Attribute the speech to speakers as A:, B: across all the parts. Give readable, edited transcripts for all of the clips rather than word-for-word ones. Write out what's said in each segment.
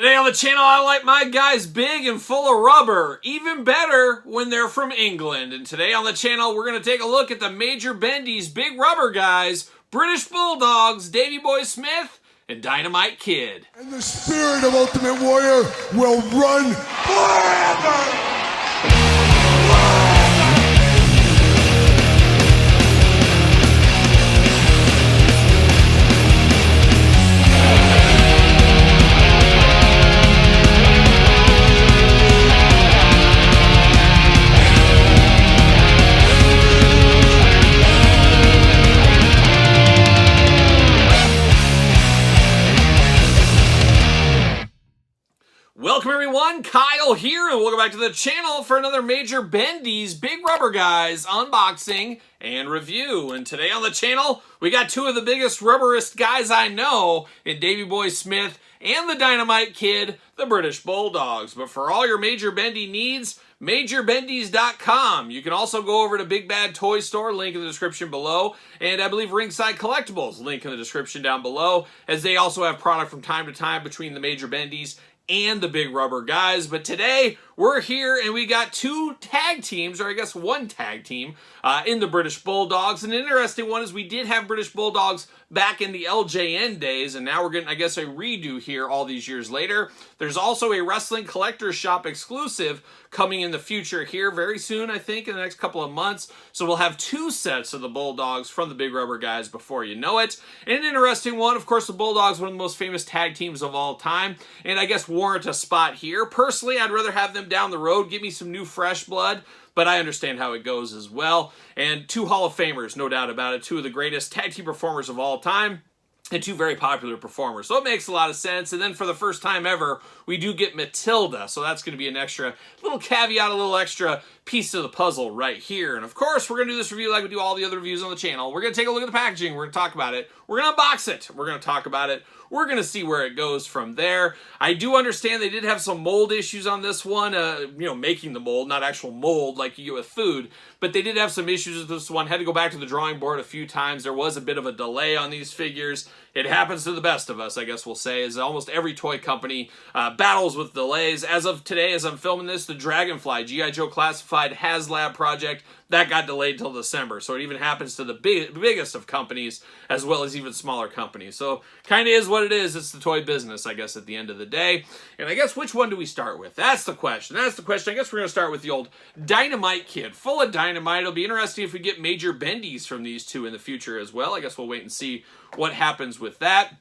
A: Today on the channel, I like my guys big and full of rubber. Even better when they're from England. And today on the channel, we're going to take a look at the Major Bendy's big rubber guys, British Bulldogs, Davey Boy Smith, and Dynamite Kid.
B: And the spirit of Ultimate Warrior will run forever!
A: Welcome everyone, Kyle here, and welcome back to the channel for another Major Bendy's Big Rubber Guys unboxing and review. And today on the channel, we got two of the biggest rubberist guys I know in Davey Boy Smith and the Dynamite Kid, the British Bulldogs. But for all your Major Bendy needs, MajorBendy's.com. You can also go over to Big Bad Toy Store, link in the description below, and I believe Ringside Collectibles, link in the description down below, as they also have product from time to time between the Major Bendy's and the big rubber guys. But today we're here and we got two tag teams, or I guess one tag team in the British Bulldogs. And an interesting one is we did have British Bulldogs back in the LJN days, and now we're getting, I guess, a redo here all these years later. There's also a Wrestling Collector's Shop exclusive coming in the future here very soon, I think, in the next couple of months. So we'll have two sets of the Bulldogs from the big rubber guys before you know it. And an interesting one, of course, the Bulldogs, one of the most famous tag teams of all time, and I guess warrant a spot here. Personally, I'd rather have them down the road, give me some new fresh blood, but I understand how it goes as well. And two Hall of Famers, no doubt about it, two of the greatest tag team performers of all time, and two very popular performers. So it makes a lot of sense. And then for the first time ever, we do get Matilda. So that's going to be an extra little caveat, a little extra piece of the puzzle right here. And of course, we're going to do this review like we do all the other reviews on the channel. We're going to take a look at the packaging. We're going to talk about it. We're going to unbox it. We're going to talk about it. We're going to see where it goes from there. I do understand they did have some mold issues on this one, making the mold, not actual mold like you get with food, but they did have some issues with this one. Had to go back to the drawing board a few times. There was a bit of a delay on these figures. It happens to the best of us, I guess we'll say, as almost every toy company battles with delays. As of today, as I'm filming this, the Dragonfly G.I. Joe Classified HasLab project, that got delayed till December. So it even happens to the biggest of companies as well as even smaller companies. So kind of is what it is. It's the toy business, I guess, at the end of the day. And I guess which one do we start with? That's the question. That's the question. I guess we're going to start with the old Dynamite Kid. Full of dynamite. It'll be interesting if we get Major Bendy's from these two in the future as well. I guess we'll wait and see what happens with that.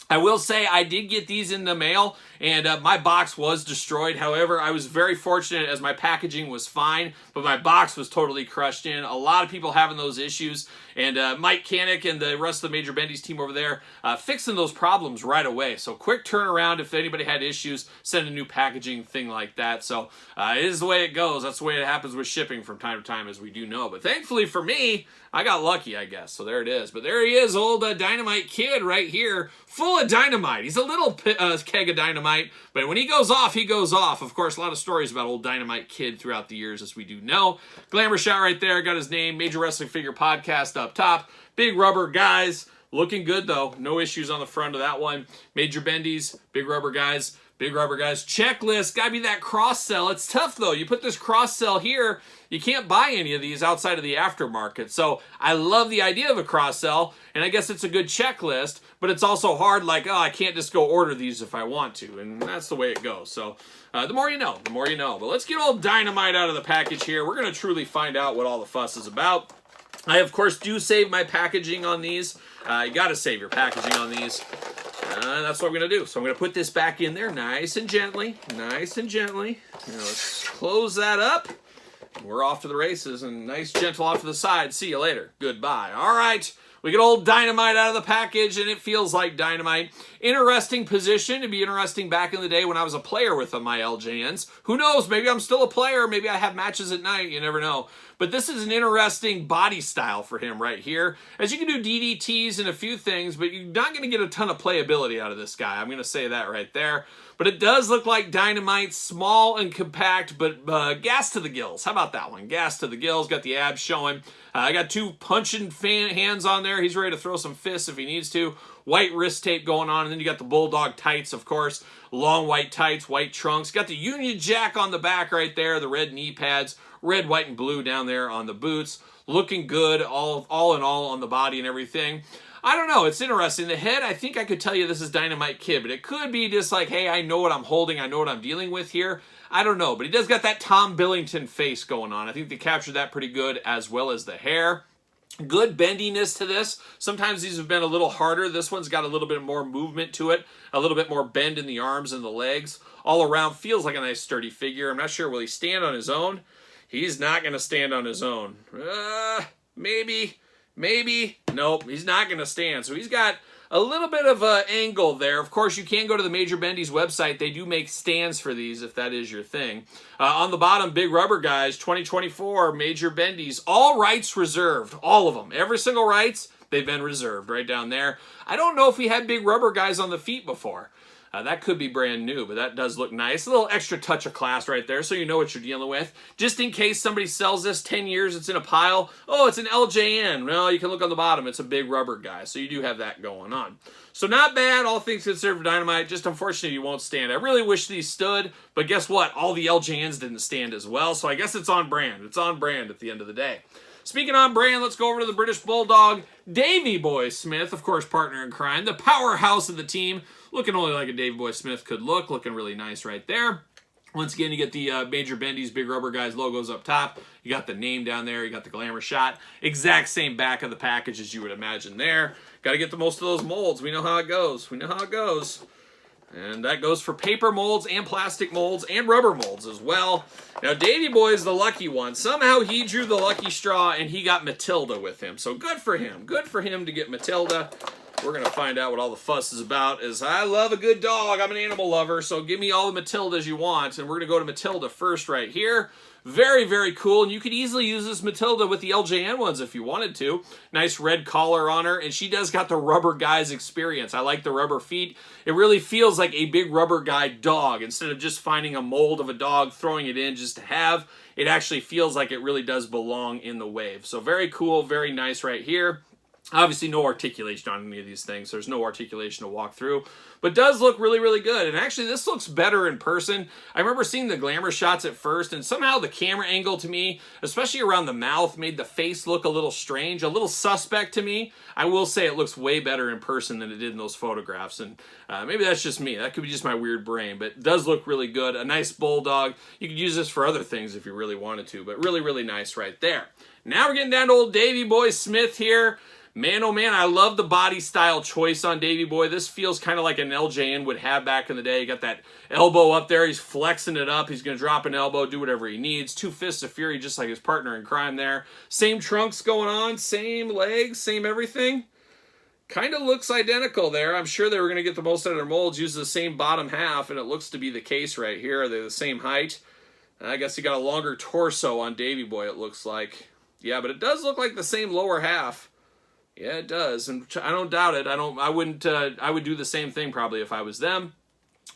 A: I will say I did get these in the mail, and my box was destroyed. However, I was very fortunate as my packaging was fine, but my box was totally crushed in. A lot of people having those issues, and Mike Kanik and the rest of the Major Bendy's team over there fixing those problems right away. So quick turnaround if anybody had issues, send a new packaging, thing like that. So it is the way it goes. That's the way it happens with shipping from time to time, as we do know. But thankfully for me, I got lucky, I guess. So there it is. But there he is, old Dynamite Kid right here, full of dynamite. He's a little keg of dynamite, but when he goes off, he goes off. Of course, a lot of stories about old Dynamite Kid throughout the years, as we do know. Glamour shot right there. Got his name, Major Wrestling Figure Podcast up top. Big rubber guys. Looking good, though. No issues on the front of that one. Major Bendy's, big rubber guys. Big rubber guys. Checklist. Gotta be that cross sell. It's tough though. You put this cross sell here, you can't buy any of these outside of the aftermarket. So I love the idea of a cross sell, and I guess it's a good checklist, but it's also hard, like, oh, I can't just go order these if I want to, and that's the way it goes. So the more you know, the more you know. But let's get all Dynamite out of the package here. We're gonna truly find out what all the fuss is about. I, of course, do save my packaging on these. You gotta save your packaging on these. That's what I'm going to do. So I'm going to put this back in there nice and gently. Nice and gently. Now let's close that up. We're off to the races, and nice gentle off to the side. See you later. Goodbye. All right. We get old Dynamite out of the package, and it feels like dynamite. Interesting position. It'd be interesting back in the day when I was a player with my LJNs. Who knows? Maybe I'm still a player. Maybe I have matches at night. You never know. But this is an interesting body style for him right here. As you can do DDTs and a few things, but you're not going to get a ton of playability out of this guy. I'm going to say that right there. But it does look like Dynamite, small and compact, but gas to the gills. How about that one? Gas to the gills, got the abs showing. I got two punching hands on there. He's ready to throw some fists if he needs to. white wrist tape going on, and then you got the Bulldog tights, of course, long white tights, white trunks. Got the Union Jack on the back right there, the red knee pads, red, white, and blue down there on the boots. Looking good, all in all on the body and everything. I don't know. It's interesting. The head, I think I could tell you this is Dynamite Kid, but it could be just like, hey, I know what I'm holding. I know what I'm dealing with here. I don't know, but he does got that Tom Billington face going on. I think they captured that pretty good, as well as the hair. Good bendiness to this. Sometimes these have been a little harder. This one's got a little bit more movement to it, a little bit more bend in the arms and the legs. All around feels like a nice sturdy figure. I'm not sure, will he stand on his own? He's not going to stand on his own. Maybe. Nope, he's not going to stand. So he's got a little bit of an angle there. Of course, you can go to the Major Bendy's website. They do make stands for these if that is your thing. On the bottom, Big Rubber Guys, 2024, Major Bendy's. All rights reserved. All of them. Every single rights, they've been reserved right down there. I don't know if we had Big Rubber Guys on the feet before. That could be brand new, but that does look nice. A little extra touch of class right there, so you know what you're dealing with. Just in case somebody sells this 10 years, it's in a pile. Oh, it's an LJN. Well, you can look on the bottom. It's a Big Rubber Guy, so you do have that going on. So not bad, all things considered for Dynamite. Just unfortunately, you won't stand. I really wish these stood, but guess what? All the LJNs didn't stand as well, so I guess it's on brand. It's on brand at the end of the day. Speaking on brand, let's go over to the British Bulldog, Davey Boy Smith, of course, partner in crime, the powerhouse of the team, looking only like a Davey Boy Smith could look, looking really nice right there. Once again, you get the Major Bendy's Big Rubber Guys logos up top. You got the name down there. You got the glamour shot. Exact same back of the package as you would imagine there. Got to get the most of those molds. We know how it goes. We know how it goes. And that goes for paper molds and plastic molds and rubber molds as well. Now, Davey Boy is the lucky one. Somehow he drew the lucky straw and he got Matilda with him. So good for him. Good for him to get Matilda. We're going to find out what all the fuss is about. As I love a good dog. I'm an animal lover. So give me all the Matildas you want. And we're going to go to Matilda first right here. Very, very cool. And you could easily use this Matilda with the LJN ones if you wanted to. Nice red collar on her. And she does got the Rubber Guys experience. I like the rubber feet. It really feels like a Big Rubber Guy dog. Instead of just finding a mold of a dog, throwing it in just to have, it actually feels like it really does belong in the wave. So very cool, very nice right here. Obviously, no articulation on any of these things. There's no articulation to walk through. But does look really, really good. And actually, this looks better in person. I remember seeing the glamour shots at first, and somehow the camera angle to me, especially around the mouth, made the face look a little strange, a little suspect to me. I will say it looks way better in person than it did in those photographs. And maybe that's just me. That could be just my weird brain. But it does look really good. A nice bulldog. You could use this for other things if you really wanted to. But really, really nice right there. Now we're getting down to old Davey Boy Smith here. Man, oh man, I love the body style choice on Davey Boy. This feels kind of like an LJN would have back in the day. You got that elbow up there. He's flexing it up. He's going to drop an elbow, do whatever he needs. Two fists of fury, just like his partner in crime there. Same trunks going on, same legs, same everything. Kind of looks identical there. I'm sure they were going to get the most out of their molds, use the same bottom half, and it looks to be the case right here. They're the same height. I guess he got a longer torso on Davey Boy, it looks like. Yeah, but it does look like the same lower half. Yeah, it does, and I don't doubt it. I would do the same thing probably if I was them.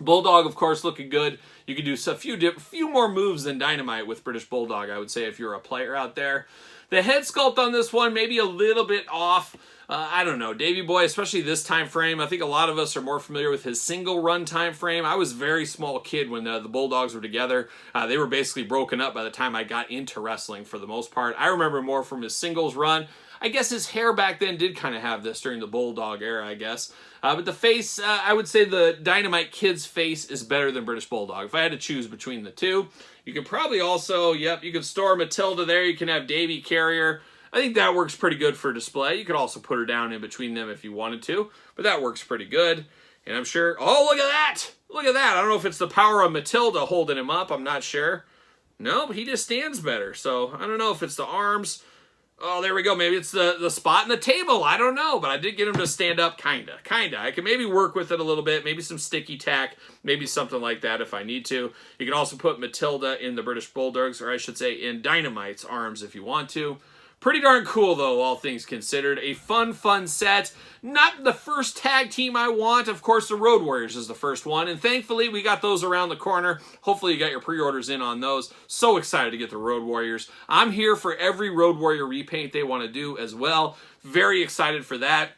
A: Bulldog, of course, looking good. You could do a few more moves than Dynamite with British Bulldog, I would say, if you're a player out there. The head sculpt on this one, maybe a little bit off. I don't know. Davey Boy, especially this time frame, I think a lot of us are more familiar with his single run time frame. I was a very small kid when the Bulldogs were together. They were basically broken up by the time I got into wrestling for the most part. I remember more from his singles run. I guess his hair back then did kind of have this during the Bulldog era, I guess. But the face, I would say the Dynamite Kid's face is better than British Bulldog. If I had to choose between the two, you could probably also, you could store Matilda there. You can have Davey Carrier. I think that works pretty good for display. You could also put her down in between them if you wanted to, but that works pretty good. And I'm sure, oh, look at that! Look at that! I don't know if it's the power of Matilda holding him up. I'm not sure. No, but he just stands better. So I don't know if it's the arms. Oh, there we go. Maybe it's the spot in the table. I don't know, but I did get him to stand up, kinda. I can maybe work with it a little bit, maybe some sticky tack, maybe something like that if I need to. You can also put Matilda in the British Bulldogs, or I should say in Dynamite's arms if you want to. Pretty darn cool, though, all things considered. A fun set. Not the first tag team I want. Of course, the Road Warriors is the first one, and thankfully, we got those around the corner. Hopefully, you got your pre-orders in on those. So excited to get the Road Warriors. I'm here for every Road Warrior repaint they want to do as well. Very excited for that.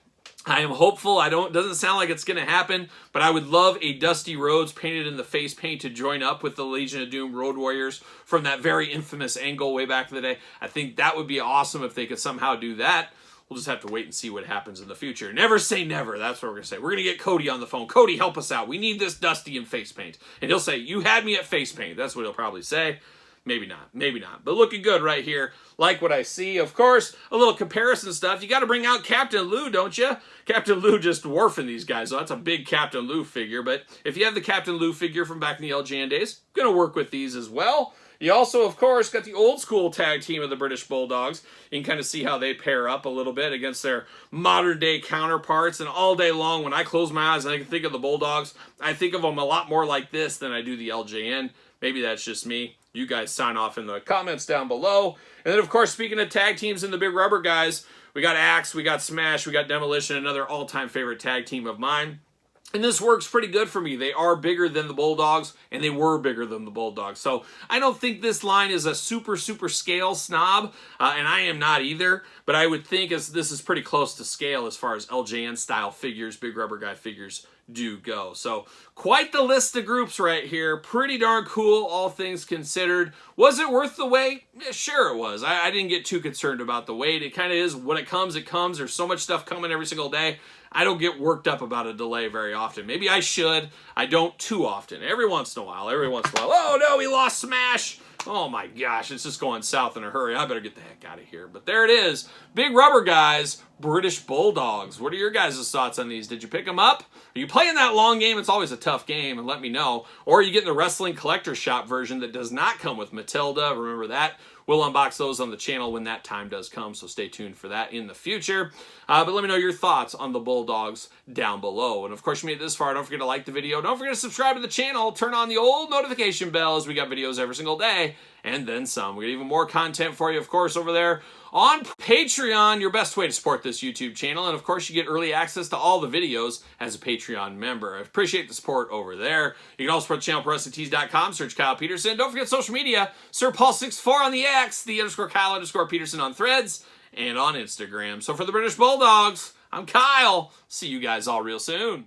A: I am hopeful. Doesn't sound like it's going to happen, but I would love a Dusty Rhodes painted in the face paint to join up with the Legion of Doom Road Warriors from that very infamous angle way back in the day. I think that would be awesome if they could somehow do that. We'll just have to wait and see what happens in the future. Never say never. That's what we're going to say. We're going to get Cody on the phone. Cody, help us out. We need this Dusty in face paint. And he'll say, you had me at face paint. That's what he'll probably say. Maybe not. Maybe not. But looking good right here. Like what I see. Of course, a little comparison stuff. You got to bring out Captain Lou, don't you? Captain Lou just dwarfing these guys. So that's a big Captain Lou figure. But if you have the Captain Lou figure from back in the LJN days, going to work with these as well. You also, of course, got the old school tag team of the British Bulldogs. You can kind of see how they pair up a little bit against their modern day counterparts. And all day long, when I close my eyes and I can think of the Bulldogs, I think of them a lot more like this than I do the LJN. Maybe that's just me. You guys sign off in the comments down below. And then, of course, speaking of tag teams and the big rubber guys, we got Axe, we got Smash, we got Demolition, another all-time favorite tag team of mine. And this works pretty good for me. They are bigger than the Bulldogs, and they were bigger than the Bulldogs. So I don't think this line is a super scale snob, and I am not either. But I would think this is pretty close to scale as far as LJN-style figures, big rubber guy figures do go. So quite the list of groups right here. Pretty darn cool, all things considered. Was it worth the wait? Yeah, sure it was. I didn't get too concerned about the wait. It kind of is. When it comes, it comes. There's so much stuff coming every single day. I don't get worked up about a delay very often. Maybe I should. I don't too often. Every once in a while. Oh, no, we lost Smash. Oh, my gosh. It's just going south in a hurry. I better get the heck out of here. But there it is. Big rubber guys, British Bulldogs. What are your guys' thoughts on these? Did you pick them up? Are you playing that long game? It's always a tough game, and let me know. Or are you getting the Wrestling Collector Shop version that does not come with Matilda? Remember that? We'll unbox those on the channel when that time does come, so stay tuned for that in the future. But let me know your thoughts on the Bulldogs down below. And of course, you made it this far. Don't forget to like the video. Don't forget to subscribe to the channel. Turn on the old notification bell as we got videos every single day, and then some. We got even more content for you, of course, over there on Patreon, your best way to support this YouTube channel. And of course, you get early access to all the videos as a Patreon member. I appreciate the support over there. You can also support the channel, ProWrestlingTees.com. Search Kyle Peterson. Don't forget social media. Sir Paul64 on the X, the _Kyle_Peterson on Threads, and on Instagram. So for the British Bulldogs, I'm Kyle. See you guys all real soon.